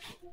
course.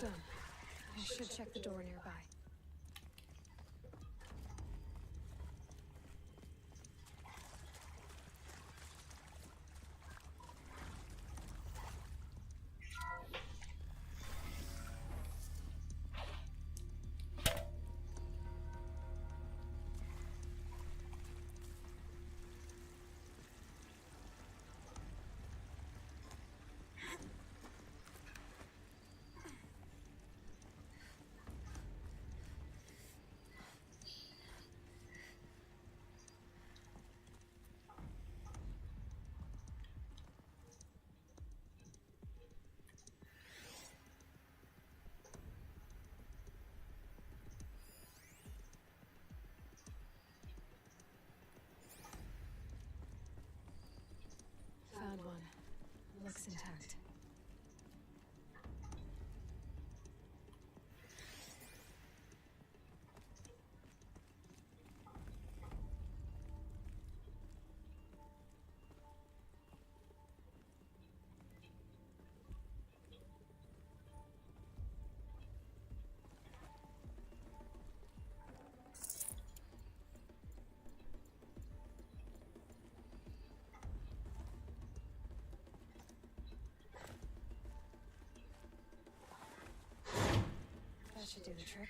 Done. I should check the door nearby. Found one. Looks intact. That should do the trick.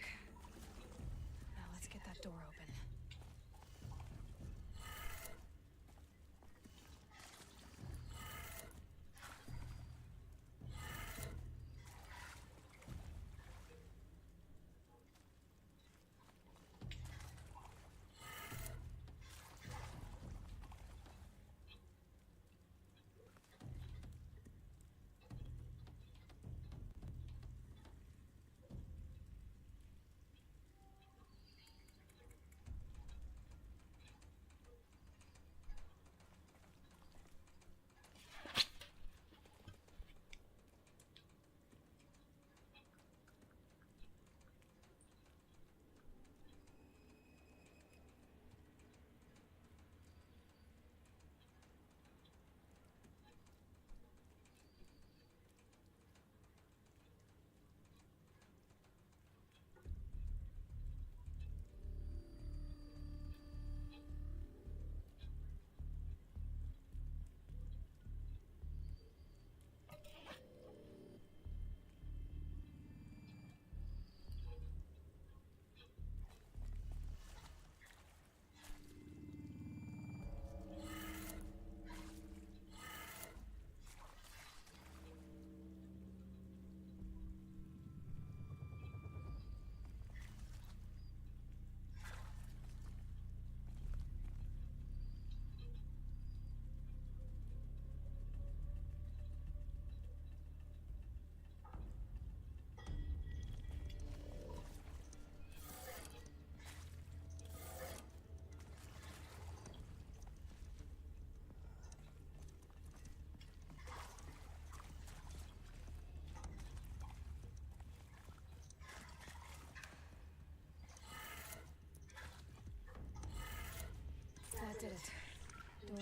Now let's get that door open.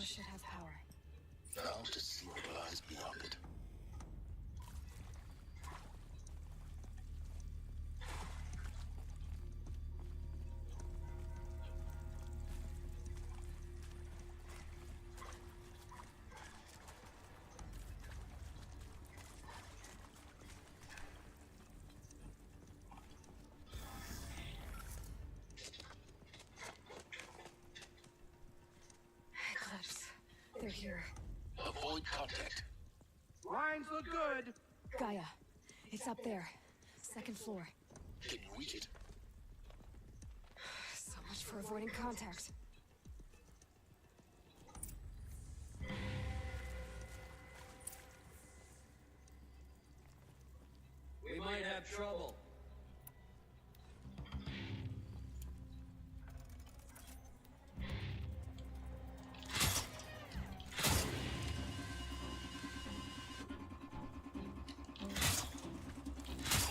door should have power. Now to see what lies beyond it. Eclipse. They're here. Avoid contact. Lines look good. Gaia. It's up there. Second floor. Can you reach it? So much for avoiding contact. We might have trouble.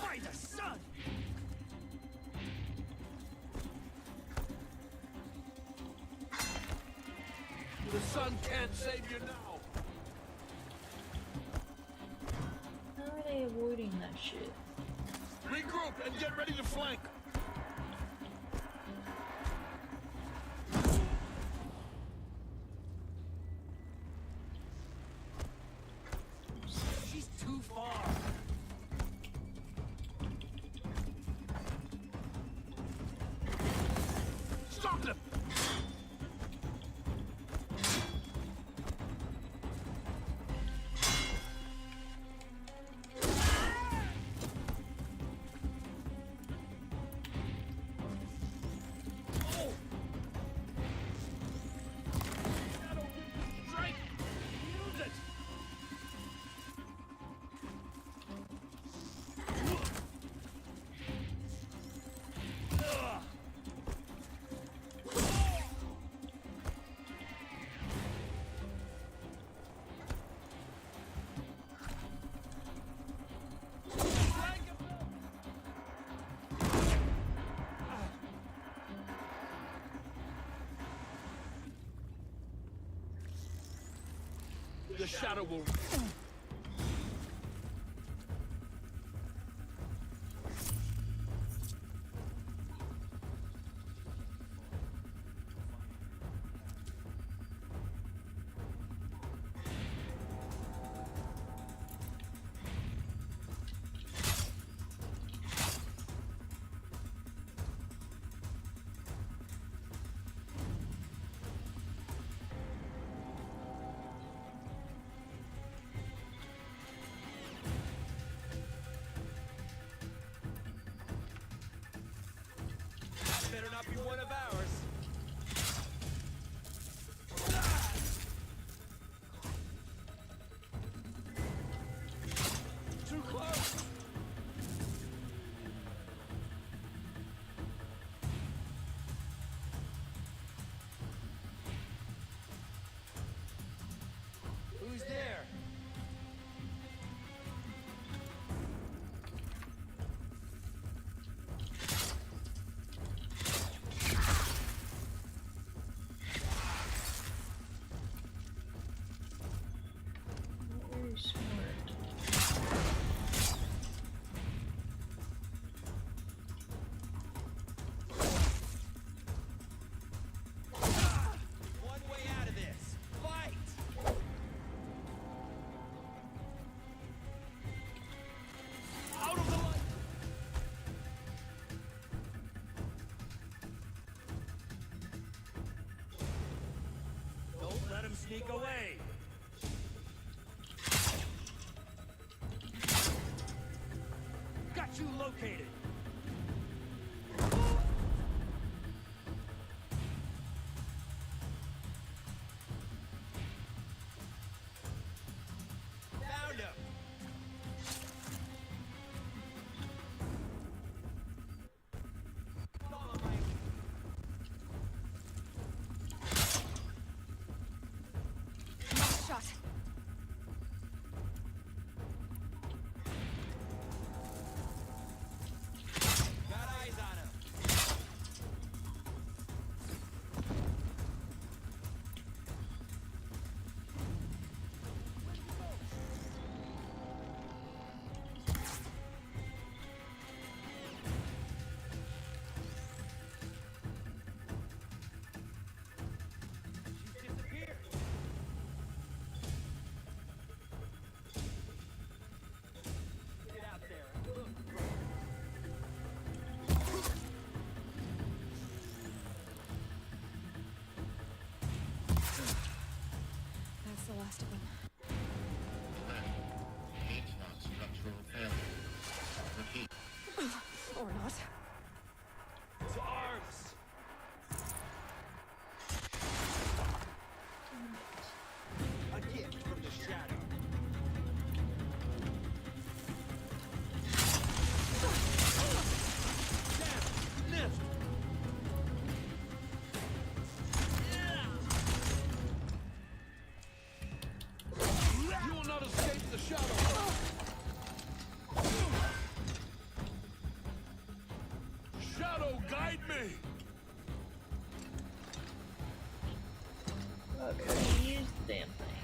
By the sun! The sun can't save you now. How are they avoiding that shit? Regroup and get ready to flank. She's too far. Stop them! Strike! Use it! Ugh. The shadow will... Better not be one of ours. Too close. Who's there? Very smart. One way out of this. Fight! Out of the light! Don't let him sneak away! Got you located! Found him! Nice shot. Shadow, guide me! Okay, use the damn thing.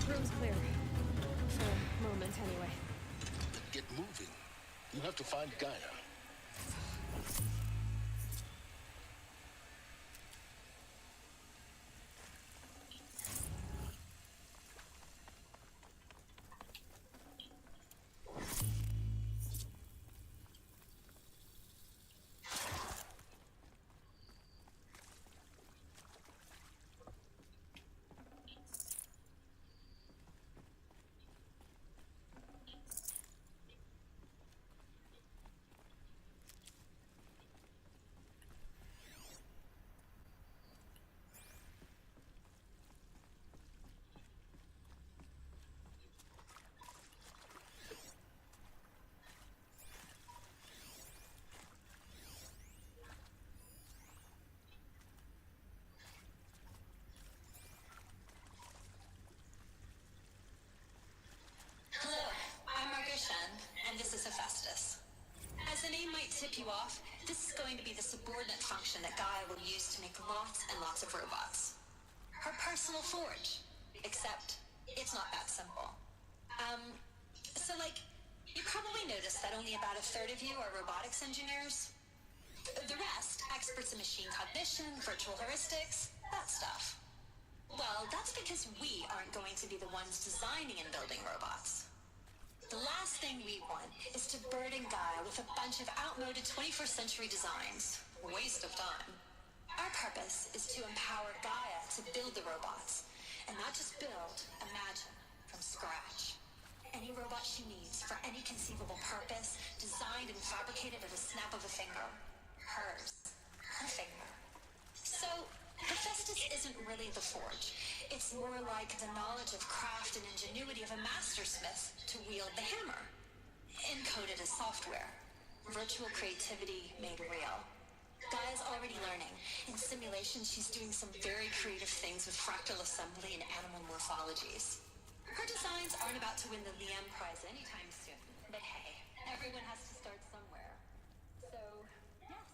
Room's clear. For a moment, anyway. Get moving. You have to find Gaia. Hello, I'm Margishan, and this is Hephaestus. As the name might tip you off, this is going to be the subordinate function that Gaia will use to make lots and lots of robots. Her personal forge. Except, it's not that simple. You probably noticed that only about a third of you are robotics engineers. The rest, experts in machine cognition, virtual heuristics, that stuff. Well, that's because we aren't going to be the ones designing and building robots. The last thing we want is to burden Gaia with a bunch of outmoded 21st century designs. Waste of time. Our purpose is to empower Gaia to build the robots. And not just build, imagine, from scratch. Any robot she needs for any conceivable purpose, designed and fabricated at a snap of a finger. Hers. Her finger. So, Hephaestus isn't really the forge. It's more like the knowledge of craft and ingenuity of a mastersmith to wield the hammer. Encoded as software. Virtual creativity made real. Gaia's already learning. In simulation, she's doing some very creative things with fractal assembly and animal morphologies. Her designs aren't about to win the Liam Prize anytime soon. But hey, everyone has to start somewhere. So, yes.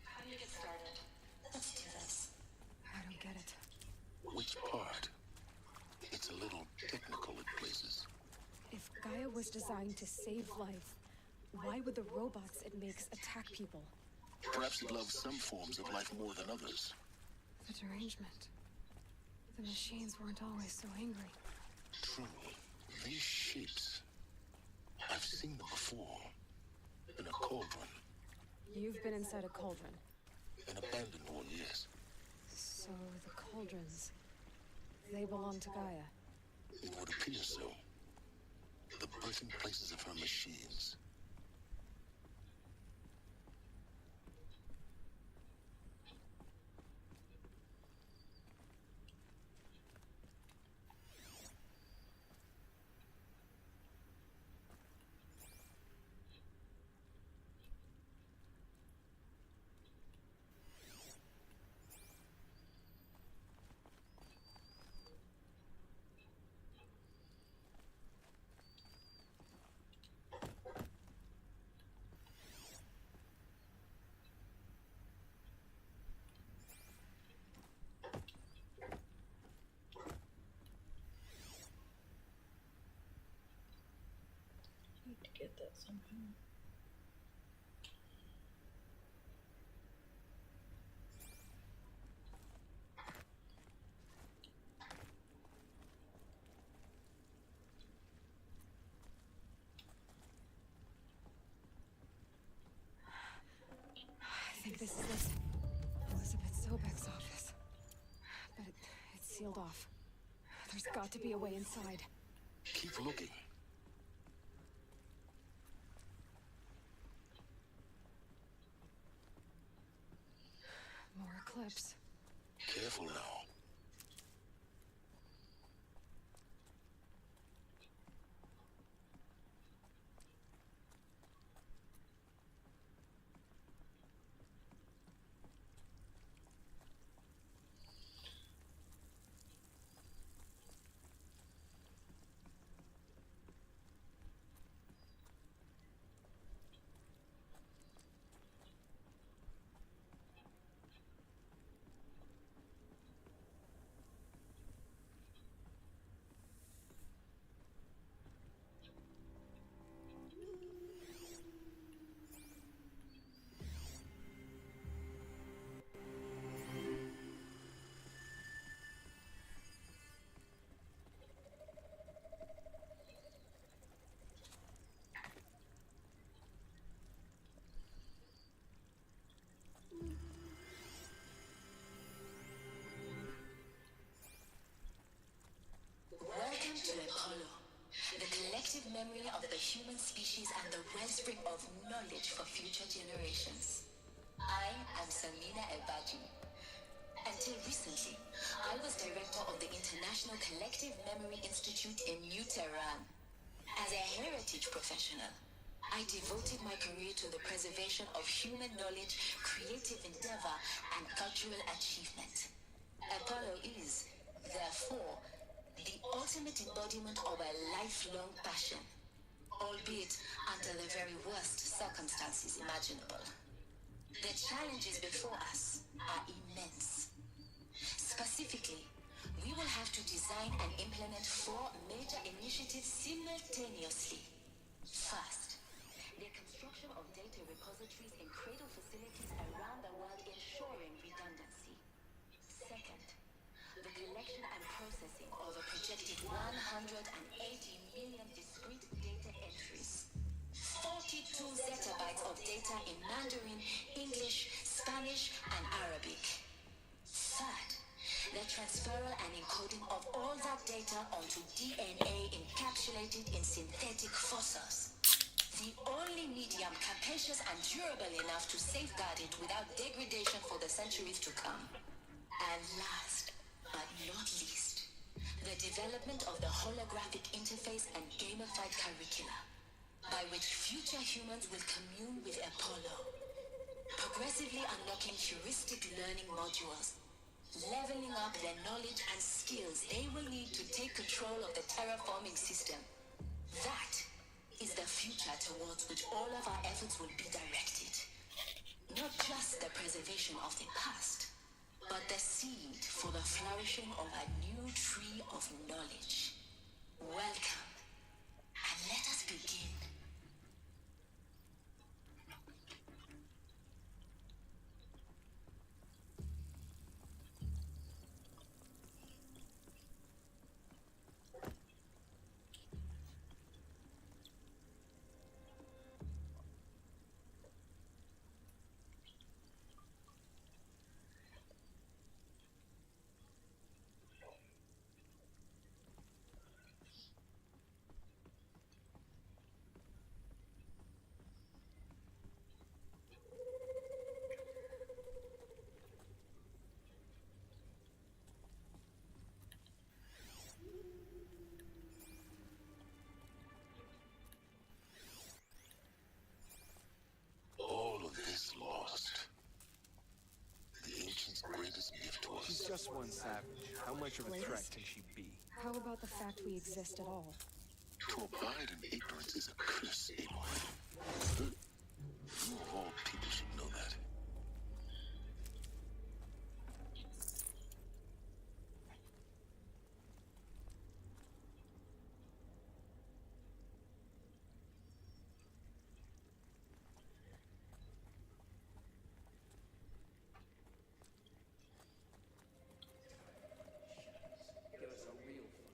How do you get started? Let's do this. I don't get it. Which part? It's a little technical at places. If Gaia was designed to save life, why would the robots it makes attack people? Perhaps it loves some forms of life more than others. The derangement. The machines weren't always so angry. True. These shapes. I've seen them before. In a cauldron. You've been inside a cauldron. An abandoned one, yes. So the cauldrons, they belong to Gaia. It would appear so. The birthing places of her machines. Need to get that somehow. I think this is it. Elizabeth Sobek's office. But it's sealed off. There's got to be a way inside. Keep looking. More eclipse. Careful now. collective memory of the human species and the wellspring of knowledge for future generations. I am Samina Ebadi. Until recently, I was director of the International Collective Memory Institute in New Tehran. As a heritage professional, I devoted my career to the preservation of human knowledge, creative endeavor, and cultural achievement. Apollo is, therefore, the ultimate embodiment of a lifelong passion, albeit under the very worst circumstances imaginable. The challenges before us are immense. Specifically, we will have to design and implement 4 major initiatives simultaneously. First, the construction of data repositories in cradle facilities around the world, ensuring redundancy. Second, the collection and processing of a projected 180 million discrete data entries. 42 zettabytes of data in Mandarin, English, Spanish, and Arabic. Third, the transferal and encoding of all that data onto DNA encapsulated in synthetic fossils. The only medium capacious and durable enough to safeguard it without degradation for the centuries to come. And last, but not least, the development of the holographic interface and gamified curricula, by which future humans will commune with Apollo, progressively unlocking heuristic learning modules, leveling up their knowledge and skills they will need to take control of the terraforming system. That is the future towards which all of our efforts will be directed. Not just the preservation of the past, but the seed for the flourishing of a new tree of knowledge. Welcome, and let us begin. All of this lost. The ancients' greatest gift to She's us. just one savage. How much of a threat Latest? can she be? How about the fact we exist at all? To abide in ignorance is a curse, Aloy. You of all people should know that. Give us a real fight.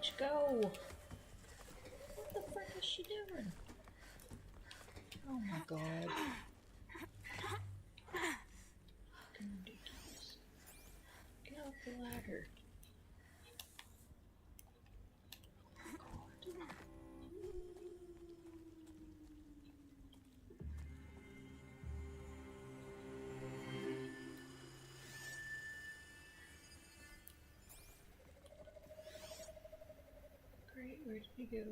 bitch go? What the frick is she doing? Oh my god. Fucking ridiculous. Get off the ladder. Great, where did he go?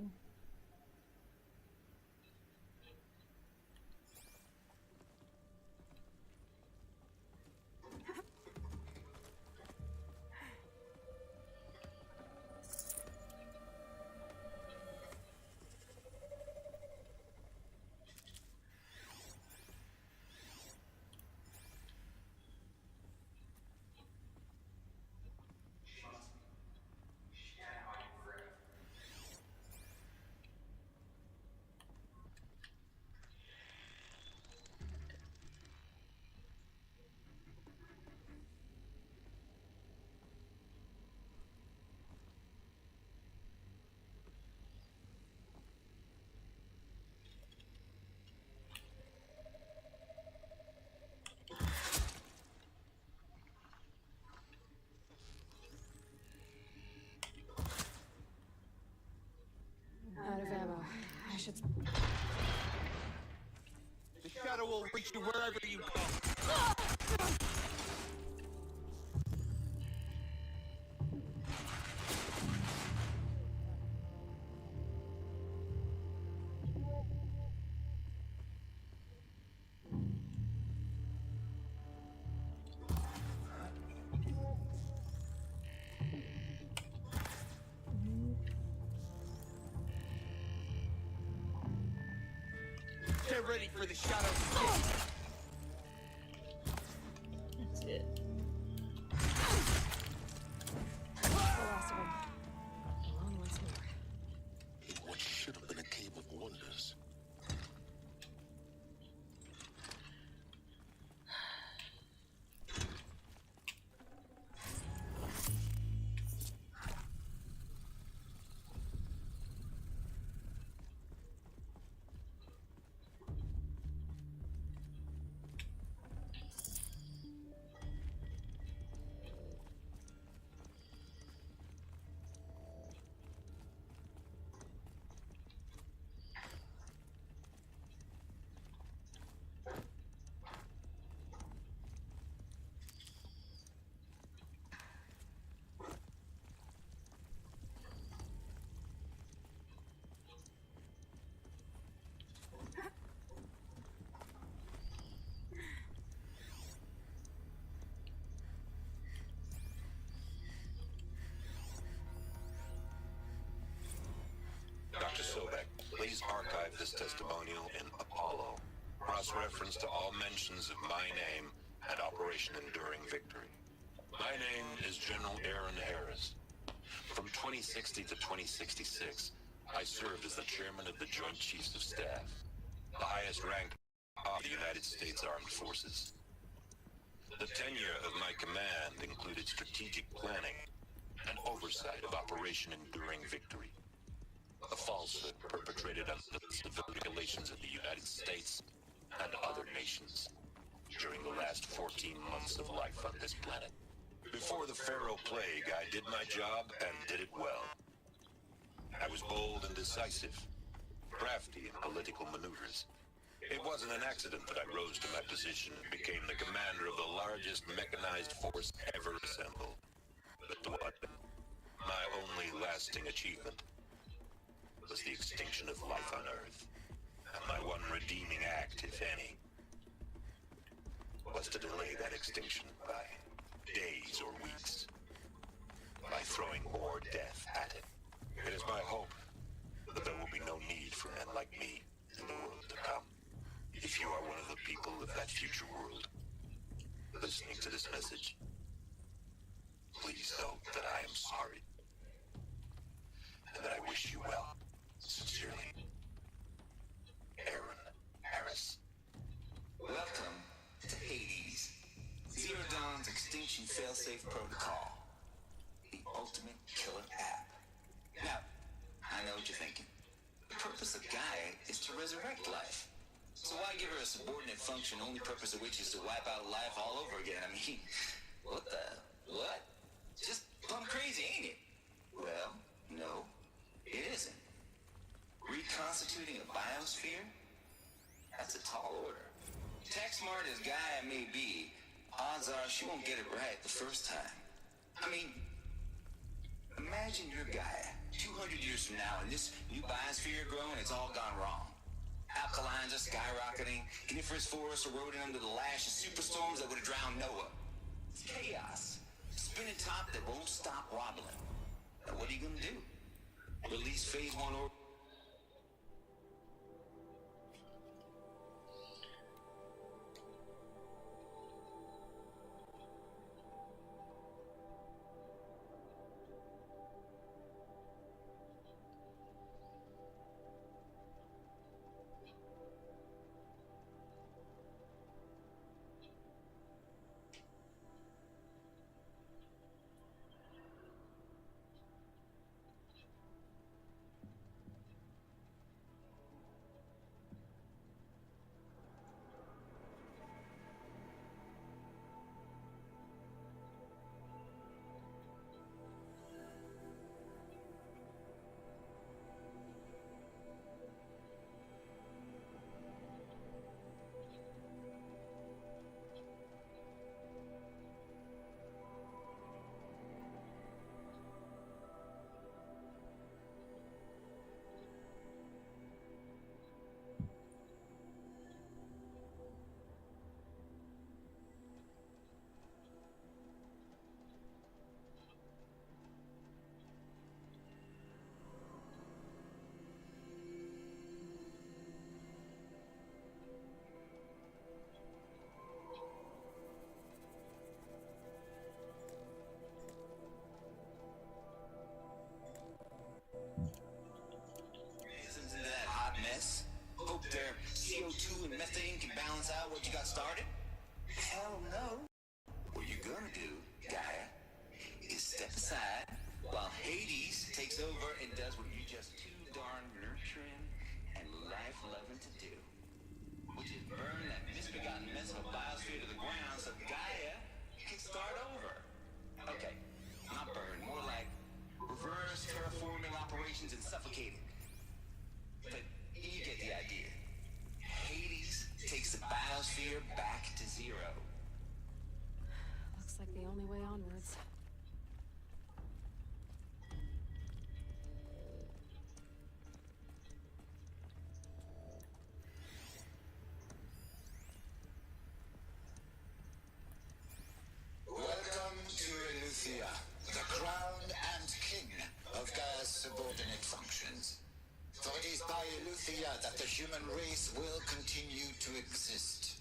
Out of ammo. I should. The shadow will reach you wherever you go. Get ready for the shadow. That's it. The last of them. On once more. What should have been a cave of wonders. Dr. Sobek, please archive this testimonial in Apollo. Cross-reference to all mentions of my name and Operation Enduring Victory. My name is General Aaron Harris. From 2060 to 2066, I served as the chairman of the Joint Chiefs of Staff, the highest rank of the United States Armed Forces. The tenure of my command included strategic planning and oversight of Operation Enduring Victory, a falsehood perpetrated on the civilian relations of the United States and other nations during the last 14 months of life on this planet. Before the Pharaoh Plague, I did my job and did it well. I was bold and decisive, crafty in political maneuvers. It wasn't an accident that I rose to my position and became the commander of the largest mechanized force ever assembled. But what? My only lasting achievement was the extinction of life on Earth. And my one redeeming act, if any, was to delay that extinction by days or weeks, by throwing more death at it. It is my hope that there will be no need for men like me in the world to come. If you are one of the people of that future world listening to this message, please know that I am sorry and that I wish you well. Sincerely, Aaron Harris. Welcome to Hades, Zero Dawn's Extinction Failsafe Protocol, the ultimate killer app. Now, I know what you're thinking. The purpose of Gaia is to resurrect life. So why give her a subordinate function, only purpose of which is to wipe out life all over again? I mean, what the... what? Just plumb crazy, ain't it? Well, no, it isn't. Reconstituting a biosphere? That's a tall order. Tech smart as Gaia may be, odds are she won't get it right the first time. I mean, imagine you're Gaia, 200 years from now, and this new biosphere growing, it's all gone wrong. Alkalines are skyrocketing, coniferous forests eroding under the lash of superstorms that would have drowned Noah. It's chaos. Spinning top that won't stop wobbling. Now what are you gonna do? Release phase 1 or... Isn't that hot mess? Hope their CO2 and methane can balance out what you got started? Hell no. What you're gonna do, Gaia, is step aside while Hades takes over and does what you're just too darn nurturing and life-loving to do, which is burn that misbegotten mess of a biosphere to the ground so Gaia can start over. Okay, not burn, more like reverse terraforming operations and suffocating. But you get the idea. Hades takes the biosphere back to zero. Looks like the only way onwards. Welcome to Eleuthia, the crown and king of Gaia's subordinate functions. For it is by Eleuthia that the human race will continue to exist.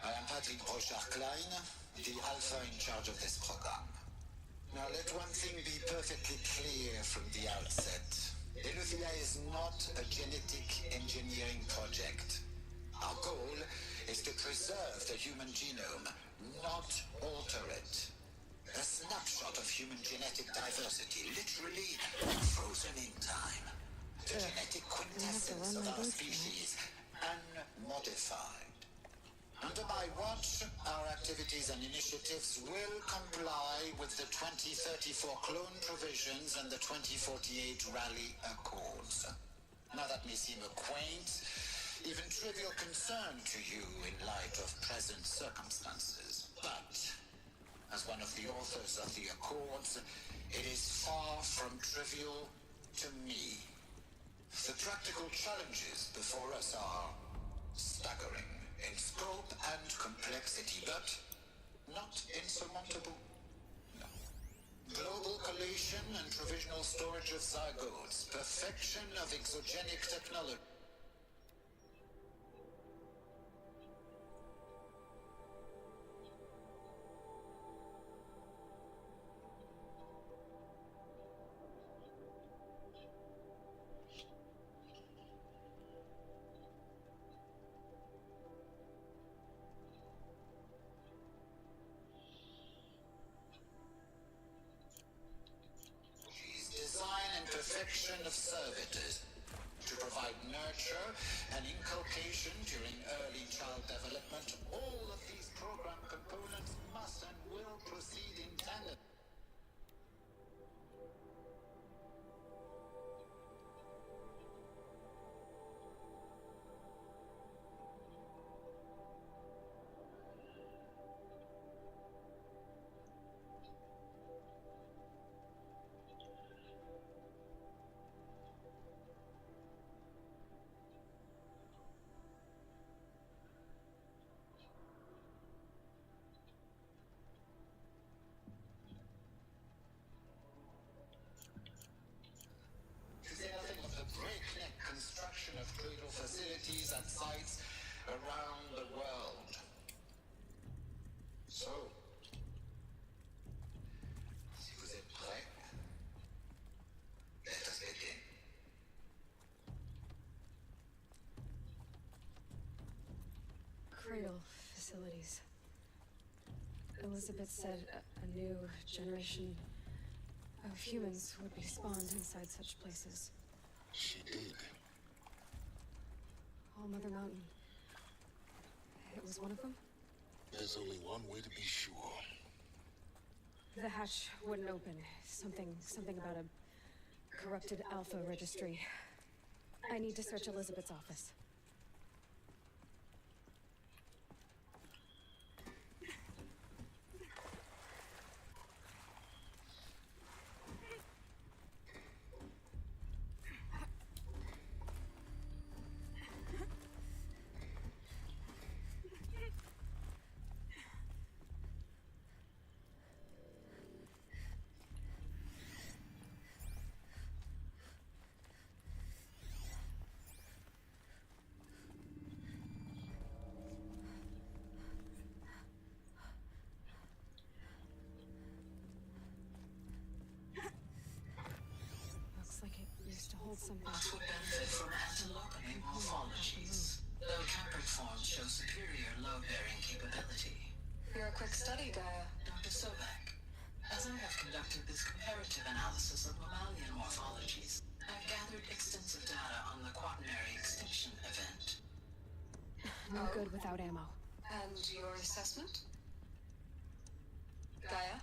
I am Patrick Brochard-Klein, the Alpha in charge of this program. Now let one thing be perfectly clear from the outset. Eleuthia is not a genetic engineering project. Our goal is to preserve the human genome, not alter it. A snapshot of human genetic diversity, literally frozen in time. The genetic quintessence of our species, unmodified. Under my watch, our activities and initiatives will comply with the 2034 clone provisions and the 2048 Rally Accords. Now that may seem a quaint, even trivial concern to you in light of present circumstances, but as one of the authors of the Accords, it is far from trivial to me. The practical challenges before us are staggering in scope and complexity, but not insurmountable. No. Global collation and provisional storage of zygotes, perfection of exogenic technology. Perfection selection of servitors to provide nurture and inculcation during early child development. All of these program components must and will proceed in tandem. Breakneck construction of cradle facilities at sites around the world. So, si vous êtes prêts, let us begin. Cradle facilities. Elizabeth said a new generation of humans would be spawned inside such places. She did. All Mother Mountain. It was one of them? There's only one way to be sure. The hatch wouldn't open. Something about a corrupted alpha registry. I need to search Elizabeth's office. Something. What would benefit from antilopening morphologies? Low caprid forms show superior low-bearing capability. You're a quick study, Gaia. Dr. Sobek, as I have conducted this comparative analysis of mammalian morphologies, I've gathered extensive data on the quaternary extinction event. No good without ammo. And your assessment? Gaia?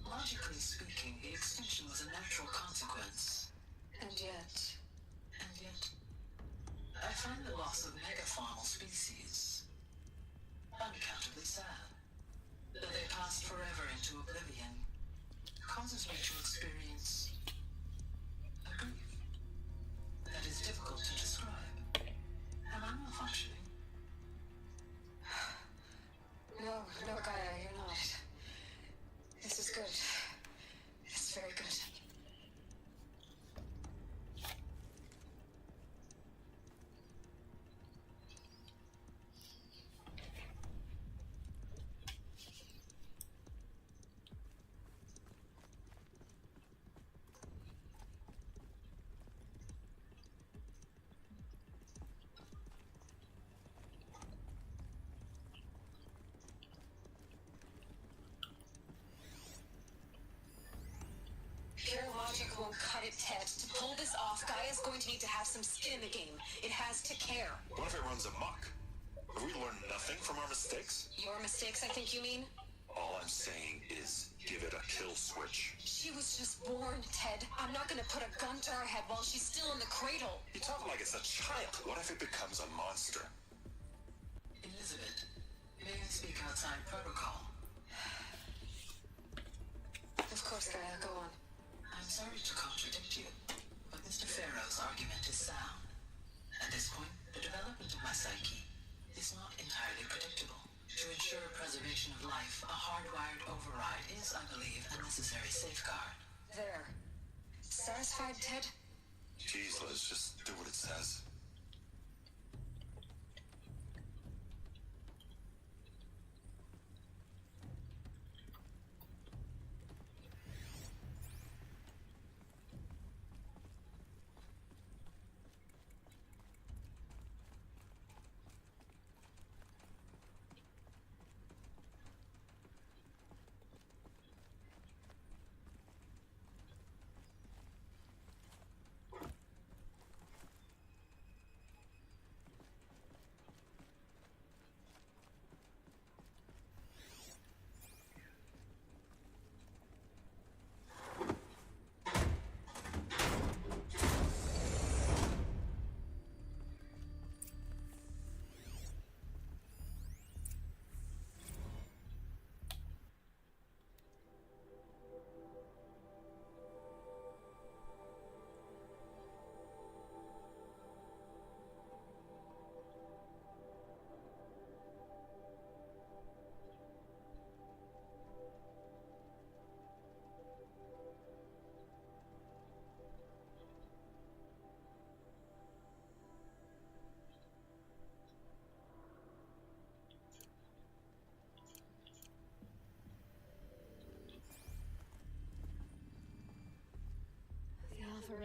Logically speaking, the extinction was a natural consequence. And yet, I find the loss of megafaunal species unaccountably sad. That they passed forever into oblivion causes me to experience a grief that is difficult to describe. Am I malfunctioning? no, Gaia, you're not. This is good. It's very good. Pure logic won't cut it, Ted. To pull this off, Gaia's going to need to have some skin in the game. It has to care. What if it runs amok? Have we learned nothing from our mistakes? Your mistakes, I think you mean? All I'm saying is give it a kill switch. She was just born, Ted. I'm not gonna put a gun to her head while she's still in the cradle. You talk like it's a child. What if it becomes a monster? Elizabeth, may I speak outside protocol? Of course, Gaia, go on. I'm sorry to contradict you, but Mr. Farrow's argument is sound. At this point, the development of my psyche is not entirely predictable. To ensure preservation of life, a hardwired override is, I believe, a necessary safeguard. There. Satisfied, Ted? Jeez, let's just do what it says.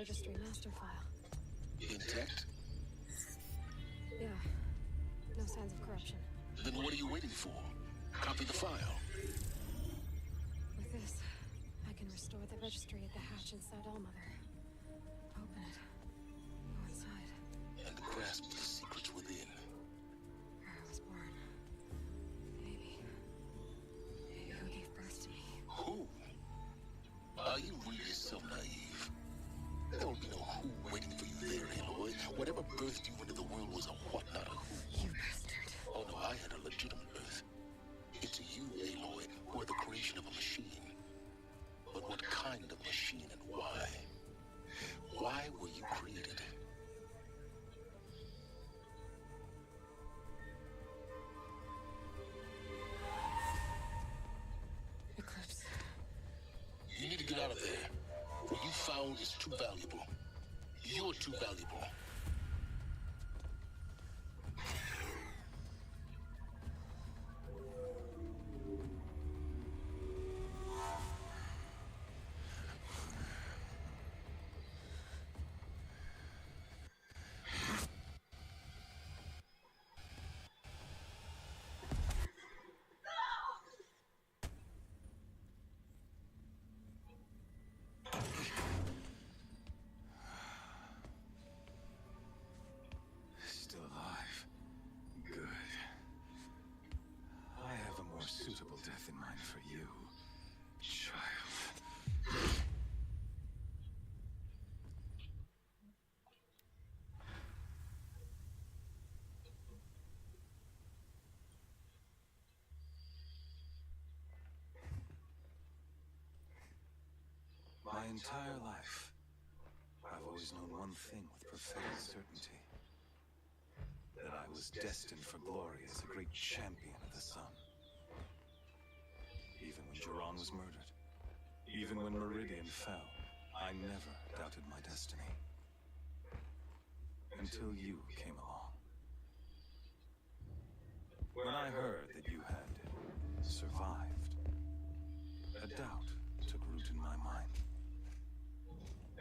registry master file. Intact? Yeah. No signs of corruption. Then what are you waiting for? Copy the file. With this, I can restore the registry at the hatch inside Allmother. Open it. Go inside. And grasp the secrets within. Where I was born. Maybe who gave birth to me. Who? Are you really so naive? There will be no who waiting for you there, Aloy. Whatever birthed you into the world was a what, not a who. You bastard. Oh no, I had a legitimate birth. It's you, Aloy, who are the creation of a machine. But what kind of machine and why? Why were you created? Eclipse. You need to get out of there. What you found is too valuable. You're too valuable. Still alive. Good. I have a more suitable death in mind for you, child. My entire life, I've always known one thing with prophetic certainty. That I was destined for glory as a great champion of the sun. Even when Jiran was murdered, even when Meridian fell, I never doubted my destiny. Until you came along. When I heard that you had survived, a doubt took root in my mind.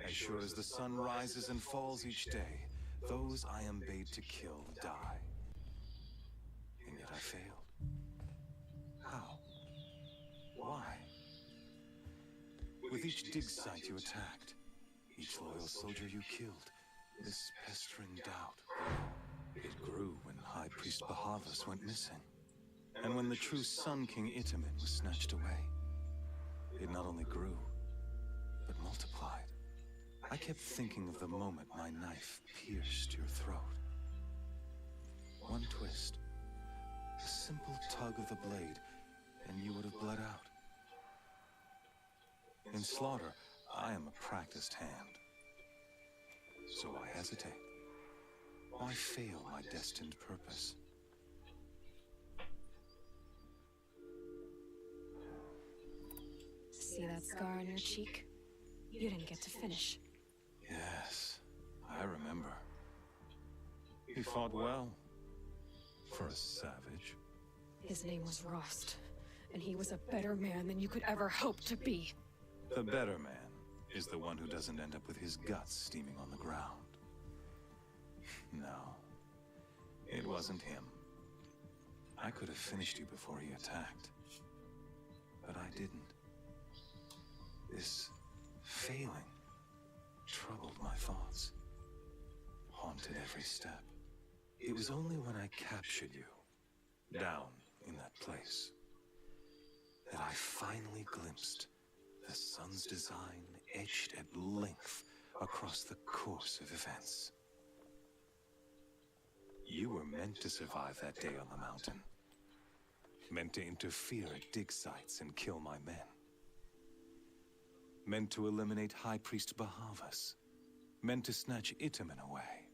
As sure as the sun rises and falls each day, those I am bade to kill die. And yet I failed. How? Why? With each dig site you attacked, each loyal soldier you killed, this pestering doubt grew. It grew when High Priest Bahavas went missing. And when the true Sun King Itamen was snatched away. It not only grew, but multiplied. I kept thinking of the moment my knife pierced your throat. One twist, a simple tug of the blade, and you would have bled out. In slaughter, I am a practiced hand. So why hesitate? Why fail my destined purpose? See that scar on your cheek? You didn't get to finish. Yes, I remember. He fought well. For a savage. His name was Rost, and he was a better man than you could ever hope to be. The better man is the one who doesn't end up with his guts steaming on the ground. No, it wasn't him. I could have finished you before he attacked. But I didn't. This failing troubled my thoughts, haunted every step. It was only when I captured you, down in that place, that I finally glimpsed the sun's design etched at length across the course of events. You were meant to survive that day on the mountain. Meant to interfere at dig sites and kill my men. Meant to eliminate High Priest Bahavas. Meant to snatch Itamen away.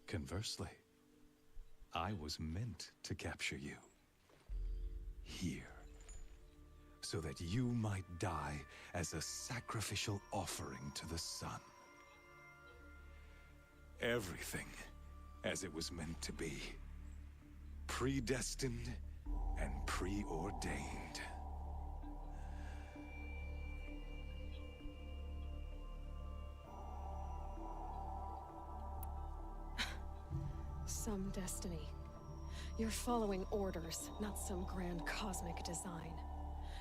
Conversely, I was meant to capture you. Here. So that you might die as a sacrificial offering to the sun. Everything as it was meant to be. Predestined and preordained. some destiny. You're following orders, not some grand cosmic design.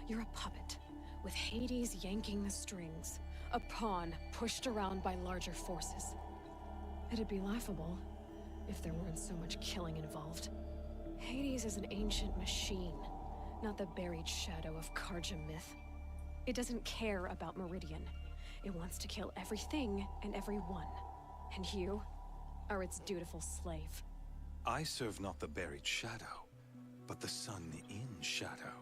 You're a puppet, with Hades yanking the strings. A pawn pushed around by larger forces. It'd be laughable if there weren't so much killing involved. Hades is an ancient machine, not the buried shadow of Karja myth. It doesn't care about Meridian. It wants to kill everything and everyone. And you are its dutiful slave. I serve not the buried shadow, but the sun in shadow.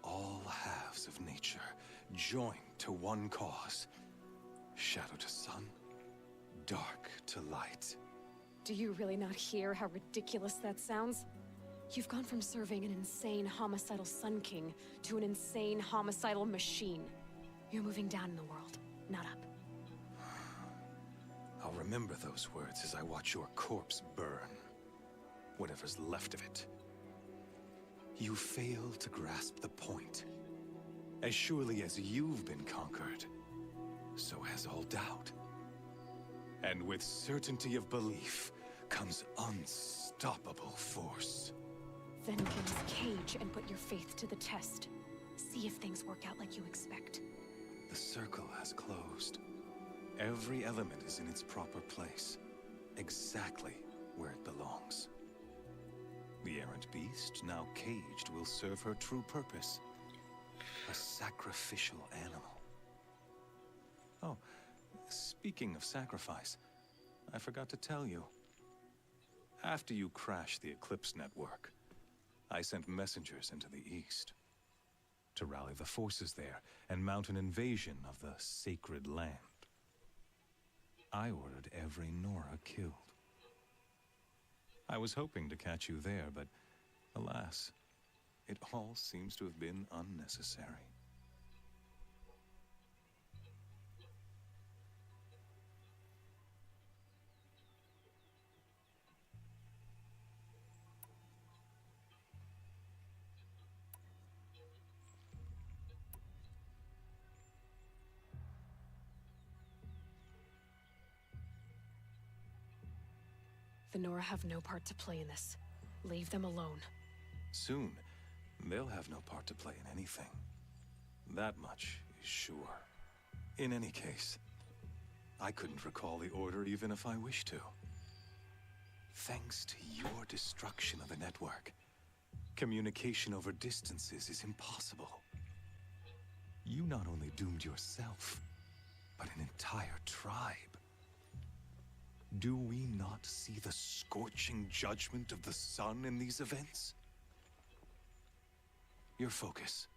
All halves of nature joined to one cause. Shadow to sun, dark to light. Do you really not hear how ridiculous that sounds? You've gone from serving an insane homicidal Sun King to an insane homicidal machine. You're moving down in the world, not up. I'll remember those words as I watch your corpse burn. Whatever's left of it. You fail to grasp the point. As surely as you've been conquered, so has all doubt. And with certainty of belief comes unstoppable force. Then open this cage and put your faith to the test. See if things work out like you expect. The circle has closed. Every element is in its proper place, exactly where it belongs. The errant beast, now caged, will serve her true purpose. A sacrificial animal. Oh, speaking of sacrifice, I forgot to tell you. After you crashed the Eclipse network, I sent messengers into the east to rally the forces there and mount an invasion of the sacred land. I ordered every Nora killed. I was hoping to catch you there, but alas, it all seems to have been unnecessary. The Nora have no part to play in this. Leave them alone. Soon, they'll have no part to play in anything. That much is sure. In any case, I couldn't recall the order even if I wished to. Thanks to your destruction of the network, communication over distances is impossible. You not only doomed yourself, but an entire tribe. Do we not see the scorching judgment of the sun in these events? Your focus.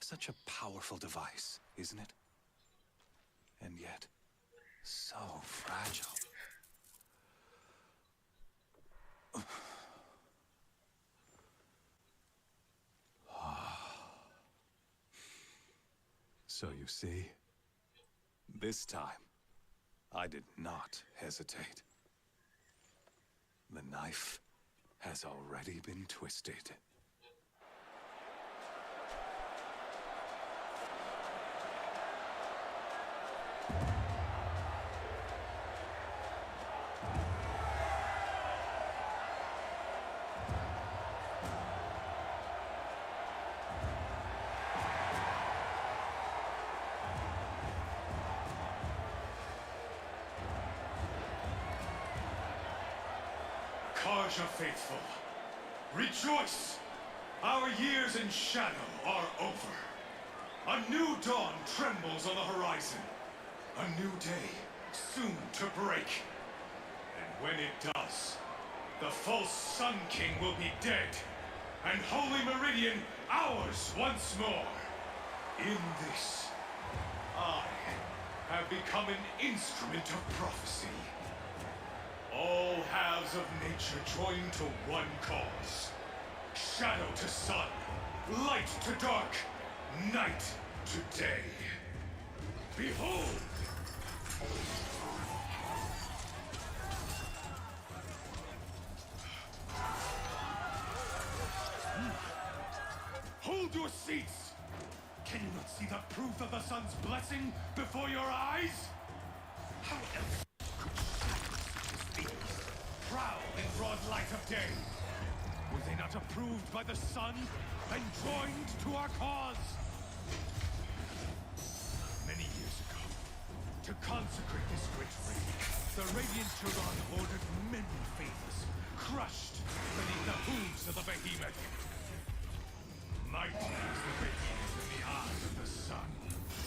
Such a powerful device, isn't it? And yet, so fragile. So you see, this time, I did not hesitate. The knife has already been twisted. Karja faithful, rejoice! Our years in shadow are over. A new dawn trembles on the horizon. A new day soon to break. And when it does, the false Sun King will be dead, and Holy Meridian ours once more. In this, I have become an instrument of prophecy. All halves of nature join to one cause. Shadow to sun, light to dark, night to day. Behold! Hold your seats! Can you not see the proof of the sun's blessing before your eyes? How else could shadows such as these, proud light of day? Were they not approved by the sun and joined to our cause? Many years ago, to consecrate this great ring, the Radiant Turon ordered many favors, crushed beneath the hooves of the behemoth. Mighty is the behemoth in the eyes of the sun,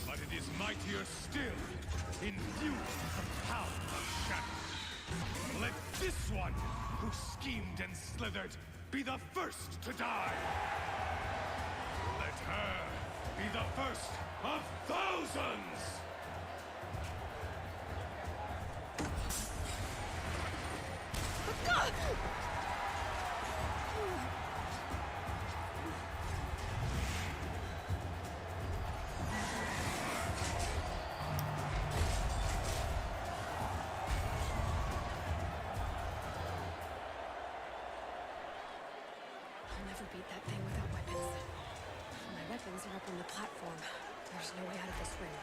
but it is mightier still, infused with the power of shadow. Let this one, who schemed and slithered, be the first to die. Let her be the first of thousands! I'll never beat that thing without weapons. My weapons are up on the platform. There's no way out of this ring.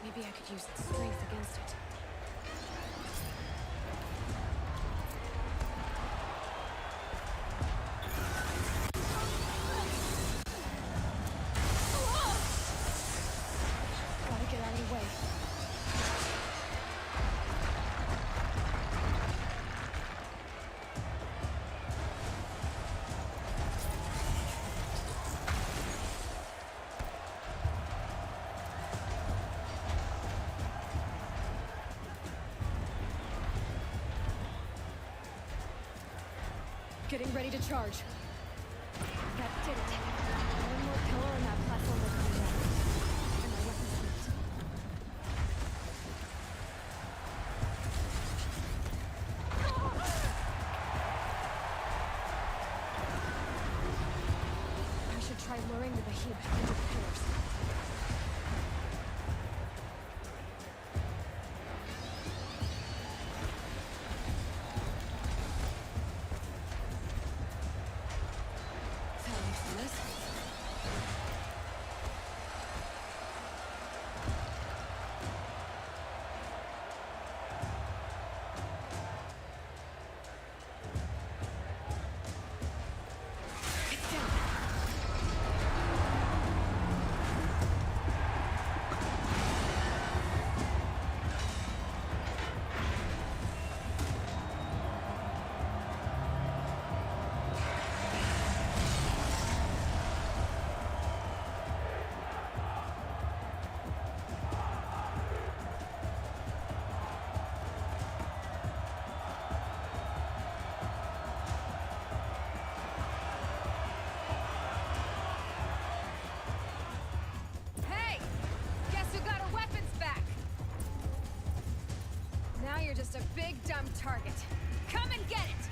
Maybe I could use its strength against it. Gotta get out of the way. Getting ready to charge. That did it. One more pillar and that platform will come down. And my weapons left. I should try luring the behemoth into the pillars. You're just a big, dumb target. Come and get it!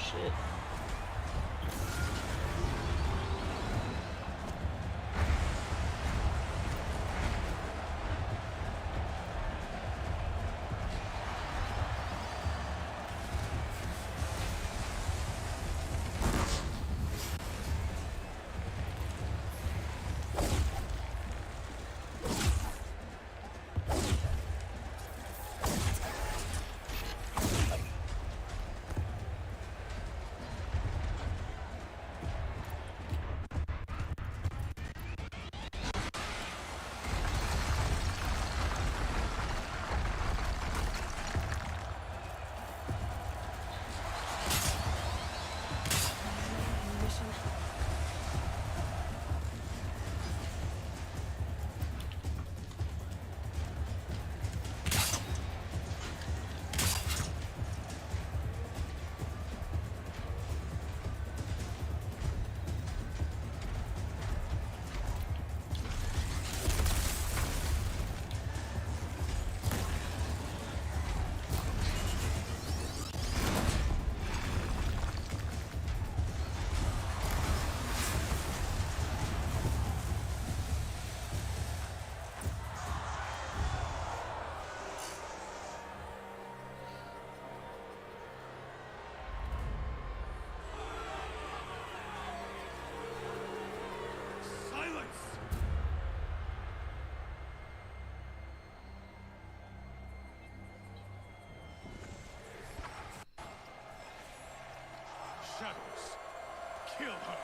shit. Silence! Shadows, kill her!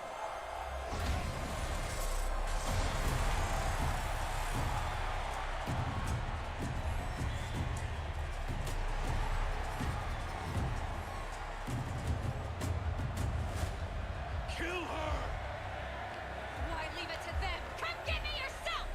Kill her! Why leave it to them? Come get me yourself!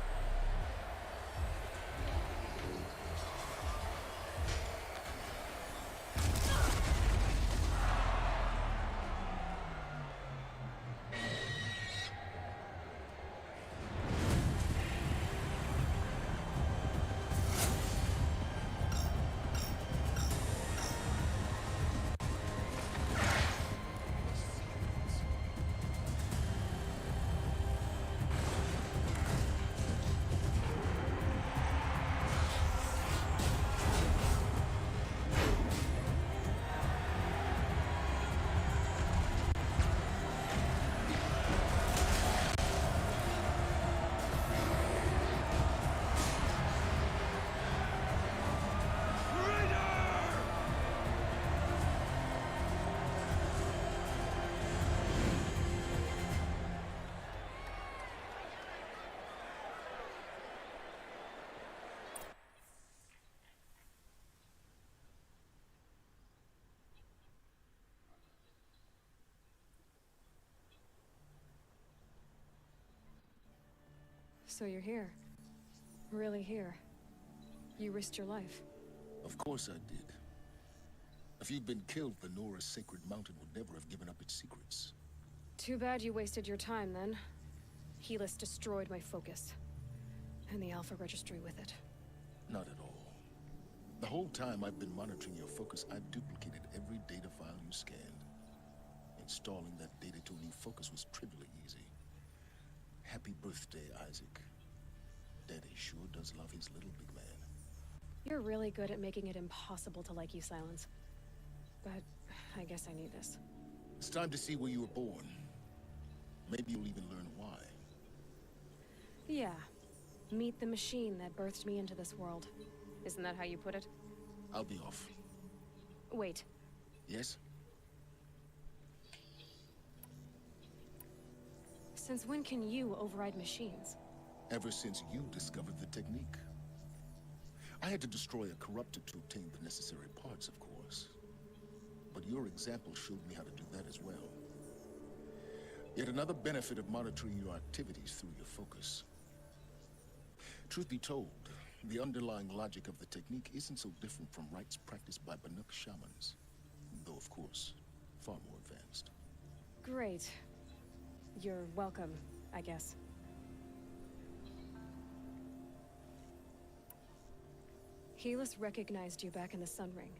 So you're here. Really here. You risked your life. Of course I did. If you'd been killed, the Nora's sacred mountain would never have given up its secrets. Too bad you wasted your time, then. Helis destroyed my focus. And the Alpha Registry with it. Not at all. The whole time I've been monitoring your focus, I've duplicated every data file you scanned. Installing that data to a new focus was trivially easy. Happy birthday, Isaac. Daddy sure does love his little big man. You're really good at making it impossible to like you, Silence. But I guess I need this. It's time to see where you were born. Maybe you'll even learn why. Yeah. Meet the machine that birthed me into this world. Isn't that how you put it? I'll be off. Wait. Yes? Since when can you override machines? Ever since you discovered the technique. I had to destroy a corruptor to obtain the necessary parts, of course. But your example showed me how to do that as well. Yet another benefit of monitoring your activities through your focus. Truth be told, the underlying logic of the technique isn't so different from rites practiced by Banuk shamans. Though, of course, far more advanced. Great. You're welcome, I guess. Helis recognized you back in the Sun Ring.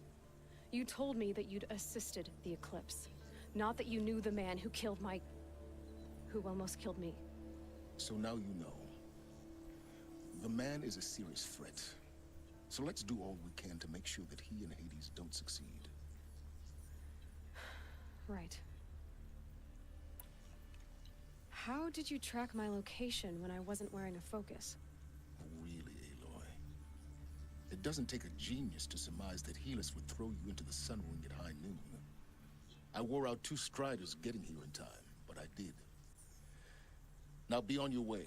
You told me that you'd assisted the Eclipse, Not that you knew the man who killed my... who almost killed me. So now you know. The man is a serious threat. So let's do all we can to make sure that he and Hades don't succeed. Right. How did you track my location when I wasn't wearing a focus? Really, Aloy? It doesn't take a genius to surmise that Helis would throw you into the sun ring at high noon. I wore out 2 striders getting here in time, but I did. Now be on your way.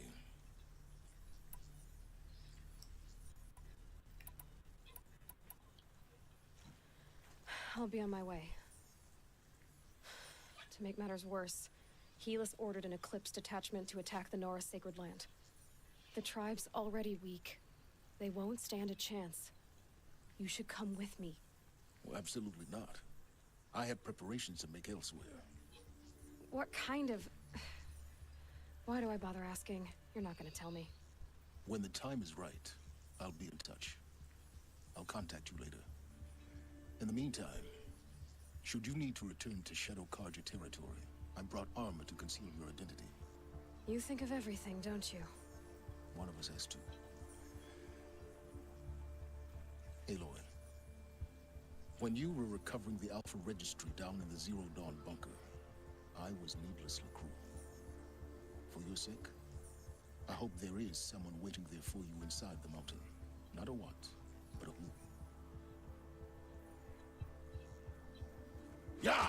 I'll be on my way. To make matters worse, Helis ordered an Eclipse detachment to attack the Nora Sacred Land. The tribe's already weak. They won't stand a chance. You should come with me. Well, absolutely not. I have preparations to make elsewhere. What kind of... Why do I bother asking? You're not gonna tell me. When the time is right, I'll be in touch. I'll contact you later. In the meantime, should you need to return to Shadow Karja territory, I brought armor to conceal your identity. You think of everything, don't you? One of us has to. Aloy, when you were recovering the Alpha Registry down in the Zero Dawn bunker, I was needlessly cruel. For your sake, I hope there is someone waiting there for you inside the mountain. Not a what, but a who. Yeah!